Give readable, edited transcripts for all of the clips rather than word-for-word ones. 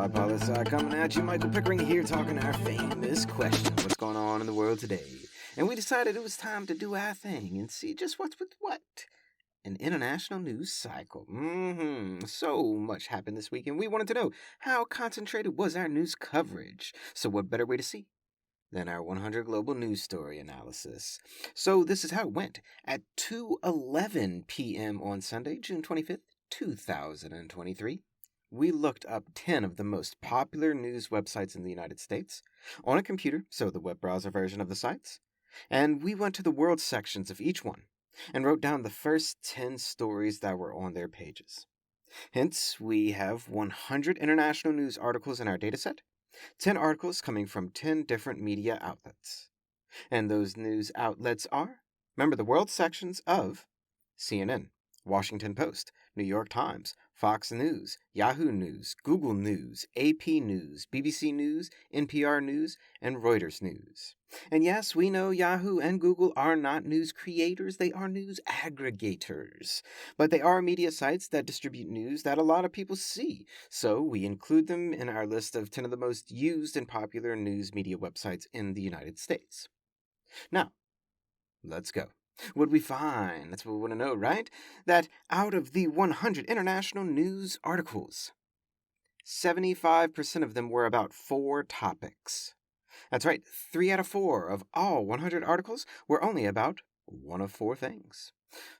Lofi Poli Sci coming at you. Michael Pickering here talking our famous question. What's going on in the world today? And we decided it was time to do our thing and see just what's with what. An international news cycle. So much happened this week, and we wanted to know how concentrated was our news coverage. So what better way to see than our 100 global news story analysis? So this is how it went. At 2:11 p.m. on Sunday, June 25th, 2023, we looked up 10 of the most popular news websites in the United States on a computer, so the web browser version of the sites, and we went to the world sections of each one and wrote down the first 10 stories that were on their pages. Hence, we have 100 international news articles in our dataset, 10 articles coming from 10 different media outlets. And those news outlets are, remember, the world sections of CNN, Washington Post, New York Times, Fox News, Yahoo News, Google News, AP News, BBC News, NPR News, and Reuters News. And yes, we know Yahoo and Google are not news creators, they are news aggregators. But they are media sites that distribute news that a lot of people see, so we include them in our list of 10 of the most used and popular news media websites in the United States. Now, let's go. What'd we find? That's what we want to know, right? That out of the 100 international news articles, 75% of them were about 4 topics. That's right, 3 out of 4 of all 100 articles were only about one of 4 things.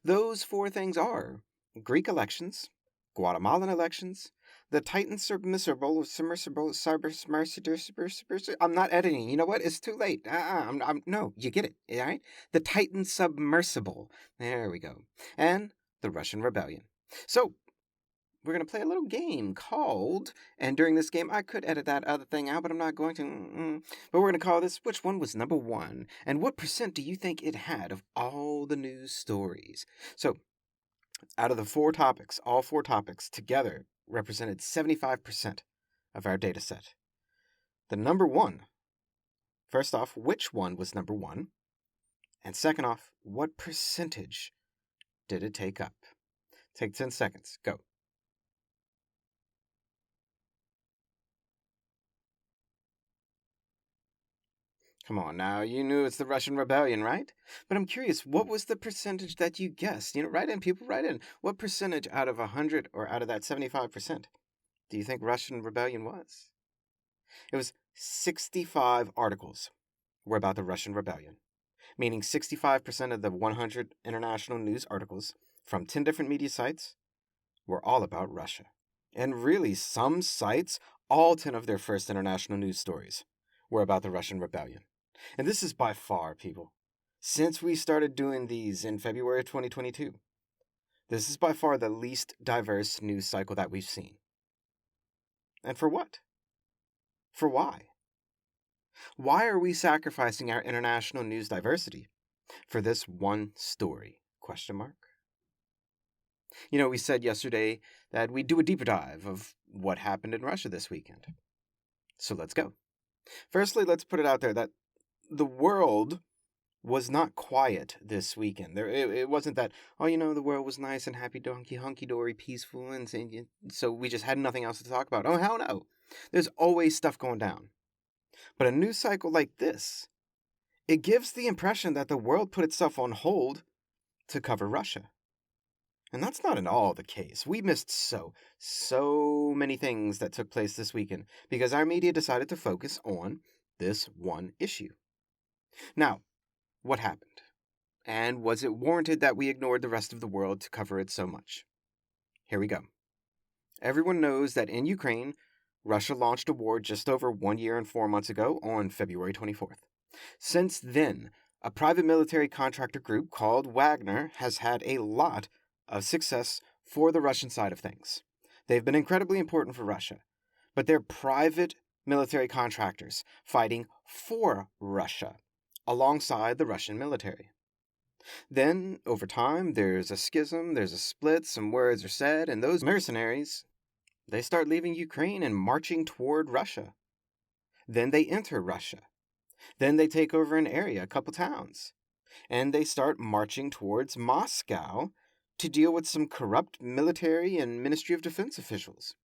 Those 4 things are Greek elections, Guatemalan elections, the Titan submersible, I'm not editing. You know what? It's too late. No, you get it, all right? The Titan submersible. There we go. And the Russian rebellion. So, we're going to play a little game called, and during this game, I could edit that other thing out, but I'm not going to. But we're going to call this, which one was number 1? And what percent do you think it had of all the news stories? So, out of the 4 topics, all 4 topics together represented 75% of our data set. The number 1, first off, which one was number 1? And second off, what percentage did it take up? Take 10 seconds. Go. Come on now, you knew it's the Russian rebellion, right? But I'm curious, what was the percentage that you guessed? Write in, people, write in. What percentage out of 100 or out of that 75% do you think Russian rebellion was? It was 65 articles were about the Russian rebellion, meaning 65% of the 100 international news articles from 10 different media sites were all about Russia. And really, some sites, all 10 of their first international news stories were about the Russian rebellion. And this is by far, people, since we started doing these in February of 2022, this is by far the least diverse news cycle that we've seen. And for what? For why? Why are we sacrificing our international news diversity for this one story? ? We said yesterday that we'd do a deeper dive of what happened in Russia this weekend. So let's go. Firstly, let's put it out there that the world was not quiet this weekend. It wasn't that, the world was nice and happy, hunky-dory, peaceful, and so we just had nothing else to talk about. Oh, hell no. There's always stuff going down. But a news cycle like this, it gives the impression that the world put itself on hold to cover Russia. And that's not at all the case. We missed so many things that took place this weekend because our media decided to focus on this one issue. Now, what happened? And was it warranted that we ignored the rest of the world to cover it so much? Here we go. Everyone knows that in Ukraine, Russia launched a war just over 1 year and 4 months ago on February 24th. Since then, a private military contractor group called Wagner has had a lot of success for the Russian side of things. They've been incredibly important for Russia, but they're private military contractors fighting for Russia alongside the Russian military. Then, over time, there's a schism, there's a split, some words are said, and those mercenaries, they start leaving Ukraine and marching toward Russia. Then they enter Russia. Then they take over an area, a couple towns. And they start marching towards Moscow to deal with some corrupt military and Ministry of Defense officials.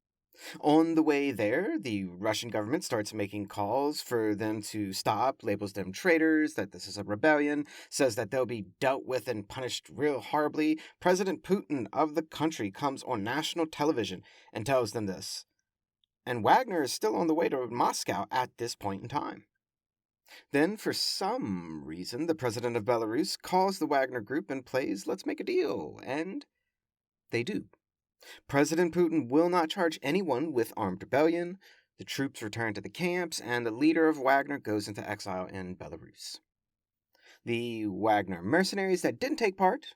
On the way there, the Russian government starts making calls for them to stop, labels them traitors, that this is a rebellion, says that they'll be dealt with and punished real horribly. President Putin of the country comes on national television and tells them this. And Wagner is still on the way to Moscow at this point in time. Then, for some reason, the president of Belarus calls the Wagner group and plays Let's Make a Deal, and they do. President Putin will not charge anyone with armed rebellion, the troops return to the camps, and the leader of Wagner goes into exile in Belarus. The Wagner mercenaries that didn't take part,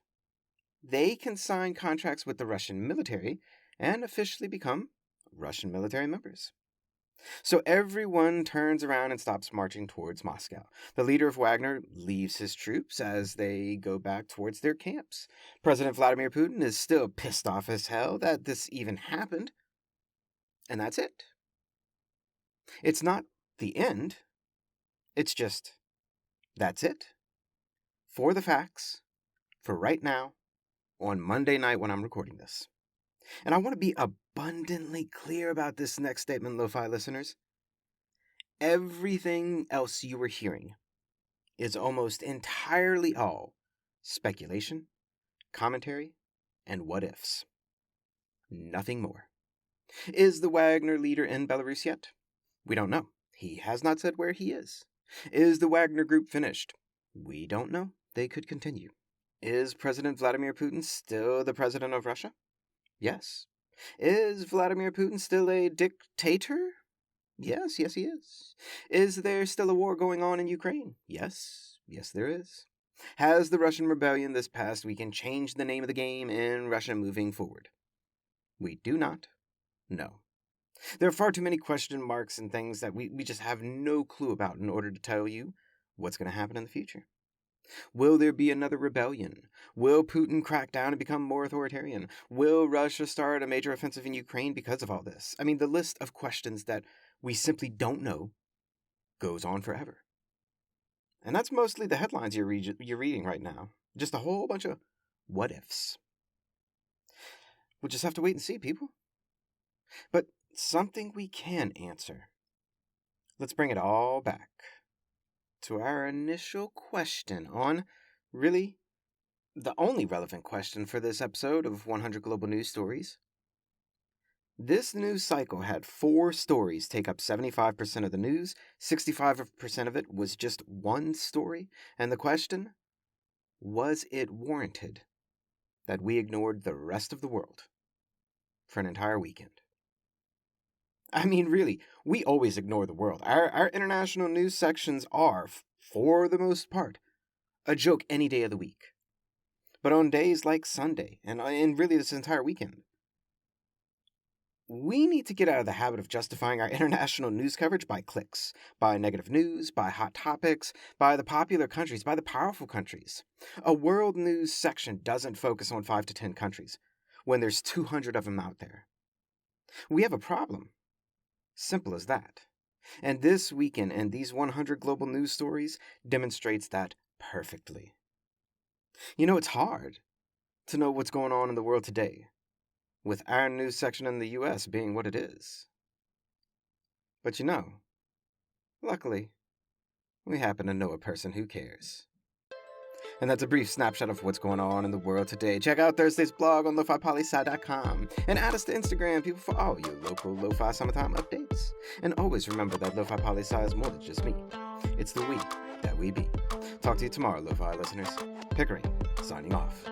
they can sign contracts with the Russian military and officially become Russian military members. So everyone turns around and stops marching towards Moscow. The leader of Wagner leaves his troops as they go back towards their camps. President Vladimir Putin is still pissed off as hell that this even happened. And that's it. It's not the end. It's just, that's it. For the facts, for right now, on Monday night when I'm recording this. And I want to be abundantly clear about this next statement, Lo-Fi listeners. Everything else you were hearing is almost entirely all speculation, commentary, and what-ifs. Nothing more. Is the Wagner leader in Belarus yet? We don't know. He has not said where he is. Is the Wagner group finished? We don't know. They could continue. Is President Vladimir Putin still the president of Russia? Yes. Is Vladimir Putin still a dictator? Yes, he is. Is there still a war going on in Ukraine? Yes, there is. Has the Russian rebellion this past weekend changed the name of the game in Russia moving forward? We do not know. There are far too many question marks and things that we just have no clue about in order to tell you what's going to happen in the future. Will there be another rebellion? Will Putin crack down and become more authoritarian? Will Russia start a major offensive in Ukraine because of all this? I mean, the list of questions that we simply don't know goes on forever. And that's mostly the headlines you're reading right now. Just a whole bunch of what-ifs. We'll just have to wait and see, people. But something we can answer. Let's bring it all back to our initial question on, really, the only relevant question for this episode of 100 Global News Stories. This news cycle had 4 stories take up 75% of the news, 65% of it was just one story, and the question, was it warranted that we ignored the rest of the world for an entire weekend? I mean, really, we always ignore the world. Our international news sections are, for the most part, a joke any day of the week. But on days like Sunday, and really this entire weekend, we need to get out of the habit of justifying our international news coverage by clicks, by negative news, by hot topics, by the popular countries, by the powerful countries. A world news section doesn't focus on 5 to 10 countries, when there's 200 of them out there. We have a problem. Simple as that. And this weekend and these 100 global news stories demonstrates that perfectly. You know, it's hard to know what's going on in the world today, with our news section in the U.S. being what it is. But you know, luckily, we happen to know a person who cares. And that's a brief snapshot of what's going on in the world today. Check out Thursday's blog on lofipolisci.com and add us to Instagram, people, for all your local lo-fi summertime updates. And always remember that Lofi Poli Sci is more than just me. It's the we that we be. Talk to you tomorrow, lo-fi listeners. Pickering, signing off.